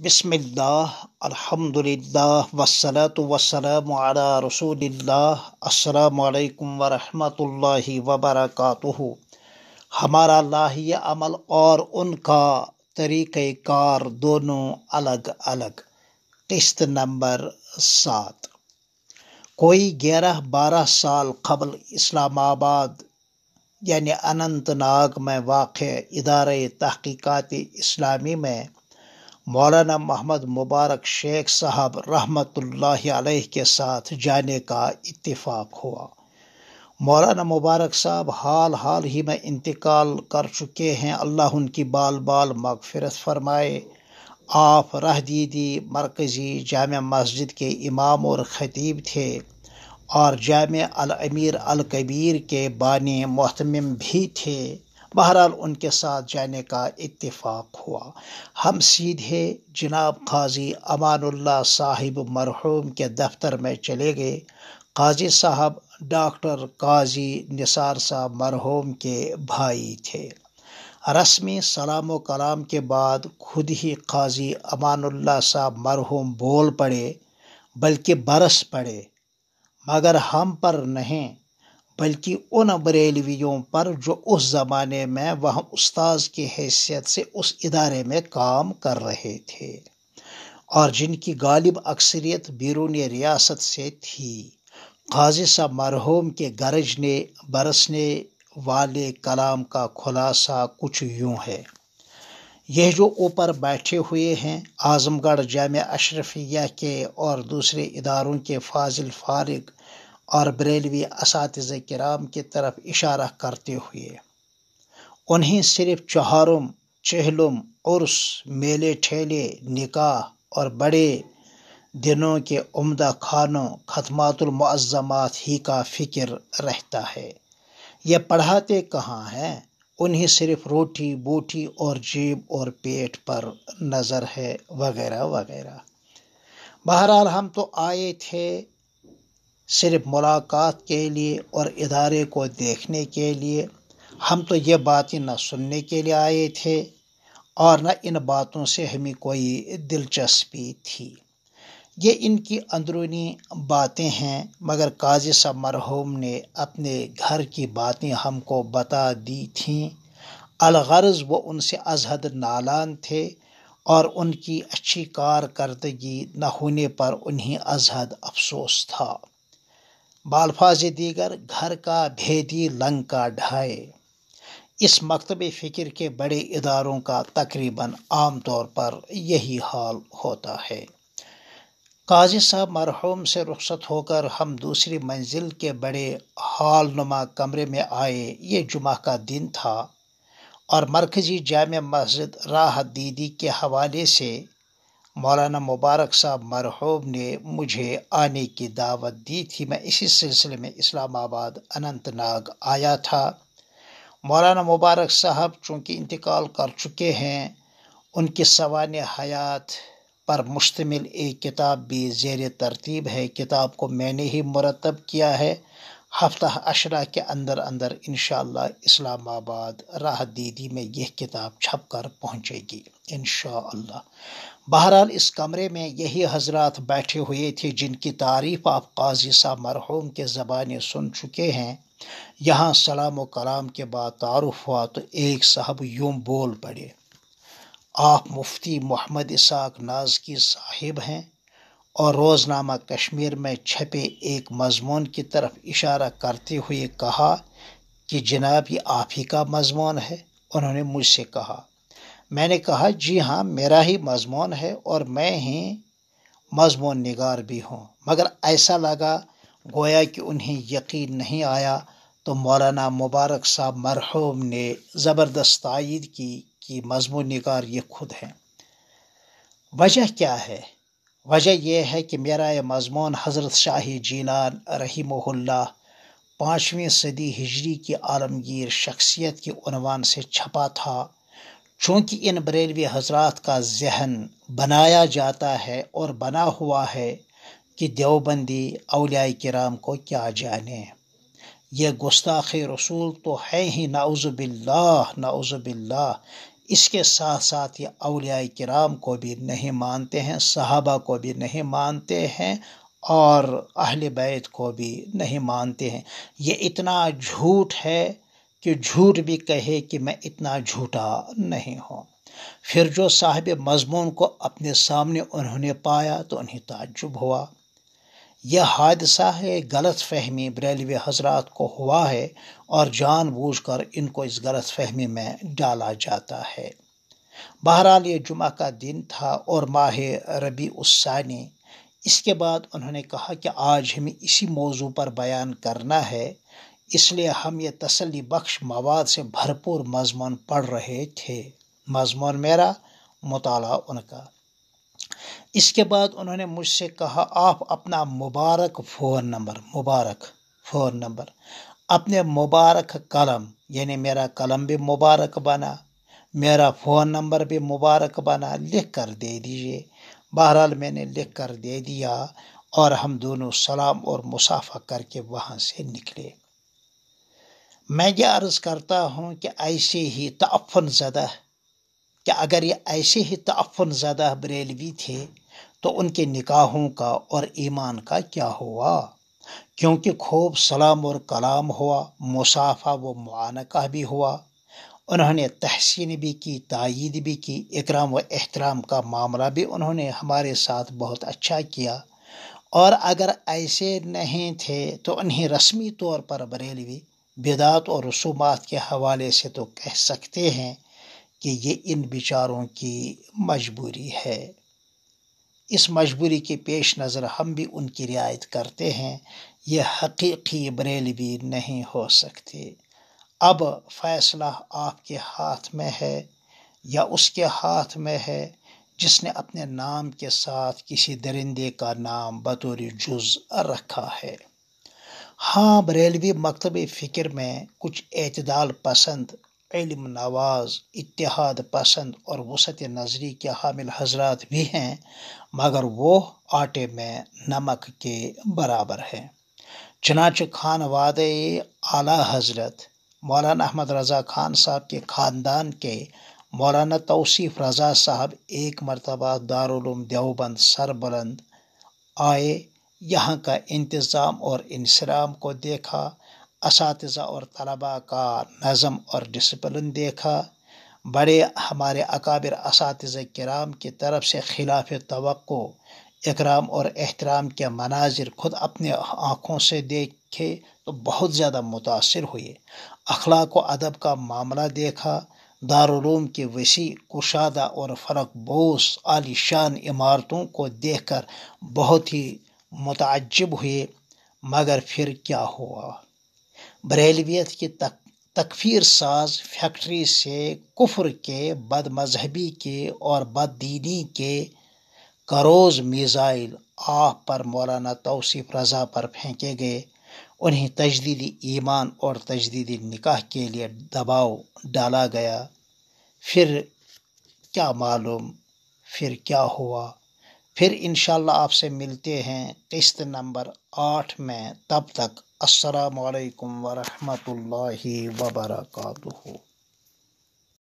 بسم اللہ الحمدللہ والصلاة والسلام علی رسول اللہ۔ السلام علیکم ورحمۃ اللہ وبرکاتہ۔ ہمارا لاہی عمل اور ان کا طریقہ کار دونوں الگ الگ۔ قسط نمبر 7۔ کوئی 11-12 سال قبل اسلام آباد یعنی اننت ناگ میں واقع ادارہ تحقیقات اسلامی میں مولانا محمد مبارک شیخ صاحب رحمۃ اللہ علیہ کے ساتھ جانے کا اتفاق ہوا۔ مولانا مبارک صاحب حال ہی میں انتقال کر چکے ہیں، اللہ ان کی بال بال مغفرت فرمائے۔ آپ رہدیدی مرکزی جامع مسجد کے امام اور خطیب تھے اور جامع الامیر الکبیر کے بانی محتمم بھی تھے۔ بہرحال ان کے ساتھ جانے کا اتفاق ہوا۔ ہم سیدھے جناب قاضی امان اللہ صاحب مرحوم کے دفتر میں چلے گئے۔ قاضی صاحب ڈاکٹر قاضی نثار صاحب مرحوم کے بھائی تھے۔ رسمی سلام و کلام کے بعد خود ہی قاضی امان اللہ صاحب مرحوم بول پڑے، بلکہ برس پڑے، مگر ہم پر نہیں بلکہ ان بریلویوں پر جو اس زمانے میں وہاں استاذ کی حیثیت سے اس ادارے میں کام کر رہے تھے اور جن کی غالب اکثریت بیرون ریاست سے تھی۔ قاضی صاحب مرحوم کے گرجنے برسنے والے کلام کا خلاصہ کچھ یوں ہے۔ یہ جو اوپر بیٹھے ہوئے ہیں اعظم گڑھ جامع اشرفیہ کے اور دوسرے اداروں کے فاضل فارغ اور بریلوی اساتذہ کرام کی طرف اشارہ کرتے ہوئے، انہیں صرف چہارم چہلم عرس میلے ٹھیلے نکاح اور بڑے دنوں کے عمدہ کھانوں ختمات المعظمات ہی کا فکر رہتا ہے۔ یہ پڑھاتے کہاں ہیں؟ انہیں صرف روٹی بوٹی اور جیب اور پیٹ پر نظر ہے وغیرہ وغیرہ۔ بہرحال ہم تو آئے تھے صرف ملاقات کے لیے اور ادارے کو دیکھنے کے لیے۔ ہم تو یہ باتیں نہ سننے کے لیے آئے تھے اور نہ ان باتوں سے ہمیں کوئی دلچسپی تھی۔ یہ ان کی اندرونی باتیں ہیں، مگر قاضی صاحب مرحوم نے اپنے گھر کی باتیں ہم کو بتا دی تھیں۔ الغرض وہ ان سے از حد نالان تھے اور ان کی اچھی کارکردگی نہ ہونے پر انہیں از حد افسوس تھا۔ بالفاظ دیگر گھر کا بھیدی لنکا ڈھائے۔ اس مکتب فکر کے بڑے اداروں کا تقریباً عام طور پر یہی حال ہوتا ہے۔ قاضی صاحب مرحوم سے رخصت ہو کر ہم دوسری منزل کے بڑے ہال نما کمرے میں آئے۔ یہ جمعہ کا دن تھا اور مرکزی جامع مسجد راہ دیدی کے حوالے سے مولانا مبارک صاحب مرحوم نے مجھے آنے کی دعوت دی تھی۔ میں اسی سلسلے میں اسلام آباد اننت ناگ آیا تھا۔ مولانا مبارک صاحب چونکہ انتقال کر چکے ہیں، ان کی سوانح حیات پر مشتمل ایک کتاب بھی زیر ترتیب ہے۔ کتاب کو میں نے ہی مرتب کیا ہے۔ ہفتہ عشرہ کے اندر انشاءاللہ اسلام آباد راہ دیدی میں یہ کتاب چھپ کر پہنچے گی انشاءاللہ۔ بہرحال اس کمرے میں یہی حضرات بیٹھے ہوئے تھے جن کی تعریف آپ قاضی صاحب مرحوم کے زبانیں سن چکے ہیں۔ یہاں سلام و کلام کے بعد تعارف ہوا تو ایک صاحب یوں بول پڑے، آپ مفتی محمد اسحاق نازکی صاحب ہیں؟ اور روزنامہ کشمیر میں چھپے ایک مضمون کی طرف اشارہ کرتے ہوئے کہا کہ جناب یہ آپ ہی کا مضمون ہے؟ انہوں نے مجھ سے کہا۔ میں نے کہا جی ہاں میرا ہی مضمون ہے اور میں ہی مضمون نگار بھی ہوں، مگر ایسا لگا گویا کہ انہیں یقین نہیں آیا تو مولانا مبارک صاحب مرحوم نے زبردست تائید کی کہ مضمون نگار یہ خود ہیں۔ وجہ کیا ہے؟ وجہ یہ ہے کہ میرا یہ مضمون حضرت شاہ جیلان رحمہ اللہ 5ویں صدی ہجری کی عالمگیر شخصیت کے عنوان سے چھپا تھا۔ چونکہ ان بریلوی حضرات کا ذہن بنایا جاتا ہے اور بنا ہوا ہے کہ دیوبندی اولیاء کرام کو کیا جانے، یہ گستاخ رسول تو ہے ہی، نعوذ باللہ نعوذ باللہ۔ اس کے ساتھ ساتھ یہ اولیاء کرام کو بھی نہیں مانتے ہیں، صحابہ کو بھی نہیں مانتے ہیں، اور اہل بیت کو بھی نہیں مانتے ہیں۔ یہ اتنا جھوٹ ہے کہ جھوٹ بھی کہے کہ میں اتنا جھوٹا نہیں ہوں۔ پھر جو صاحب مضمون کو اپنے سامنے انہوں نے پایا تو انہیں تعجب ہوا۔ یہ حادثہ ہے، غلط فہمی بریلوی حضرات کو ہوا ہے، اور جان بوجھ کر ان کو اس غلط فہمی میں ڈالا جاتا ہے۔ بہرحال یہ جمعہ کا دن تھا اور ماہ ربیع الثانی۔ اس کے بعد انہوں نے کہا کہ آج ہمیں اسی موضوع پر بیان کرنا ہے، اس لیے ہم یہ تسلی بخش مواد سے بھرپور مضمون پڑھ رہے تھے۔ مضمون میرا، مطالعہ ان کا۔ اس کے بعد انہوں نے مجھ سے کہا آپ اپنا مبارک فون نمبر اپنے مبارک قلم، یعنی میرا قلم بھی مبارک بنا، میرا فون نمبر بھی مبارک بنا، لکھ کر دے دیجئے۔ بہرحال میں نے لکھ کر دے دیا، اور ہم دونوں سلام اور مصافحہ کر کے وہاں سے نکلے۔ میں یہ عرض کرتا ہوں کہ ایسے ہی تعفن زدہ، کہ اگر یہ ایسے ہی تعفن زدہ بریلوی تھے تو ان کے نکاحوں کا اور ایمان کا کیا ہوا؟ کیونکہ خوب سلام اور کلام ہوا، مصافحہ و معانقہ بھی ہوا، انہوں نے تحسین بھی کی، تائید بھی کی، اکرام و احترام کا معاملہ بھی انہوں نے ہمارے ساتھ بہت اچھا کیا۔ اور اگر ایسے نہیں تھے تو انہیں رسمی طور پر بریلوی بدعت اور رسومات کے حوالے سے تو کہہ سکتے ہیں کہ یہ ان بیچاروں کی مجبوری ہے۔ اس مجبوری کے پیش نظر ہم بھی ان کی رعایت کرتے ہیں۔ یہ حقیقی بریلوی نہیں ہو سکتے۔ اب فیصلہ آپ کے ہاتھ میں ہے یا اس کے ہاتھ میں ہے جس نے اپنے نام کے ساتھ کسی درندے کا نام بطور جز رکھا ہے۔ ہاں، بریلوی مکتب فکر میں کچھ اعتدال پسند، علم نواز، اتحاد پسند اور وسعت نظری کے حامل حضرات بھی ہیں، مگر وہ آٹے میں نمک کے برابر ہیں۔ چنانچہ خانوادہ اعلیٰ حضرت مولانا احمد رضا خان صاحب کے خاندان کے مولانا توصیف رضا صاحب ایک مرتبہ دارالعلوم دیوبند سربلند آئے، یہاں کا انتظام اور انصرام کو دیکھا، اساتذہ اور طلباء کا نظم اور ڈسپلن دیکھا۔ بڑے ہمارے اکابر اساتذہ کرام کی طرف سے خلاف توقع اکرام اور احترام کے مناظر خود اپنے آنکھوں سے دیکھے تو بہت زیادہ متاثر ہوئے۔ اخلاق و ادب کا معاملہ دیکھا، دارالعلوم کی وسیع کشادہ اور فلک بوس عالی شان عمارتوں کو دیکھ کر بہت ہی متعجب ہوئے۔ مگر پھر کیا ہوا؟ بریلویت کی تکفیر ساز فیکٹری سے کفر کے، بد مذہبی کے اور بد دینی کے کروز میزائل آپ پر مولانا توصیف رضا پر پھینکے گئے۔ انہیں تجدیدی ایمان اور تجدیدی نکاح کے لیے دباؤ ڈالا گیا۔ پھر کیا معلوم پھر کیا ہوا؟ پھر انشاءاللہ آپ سے ملتے ہیں قسط نمبر 8 میں۔ تب تک السلام علیکم ورحمۃ اللہ وبرکاتہ۔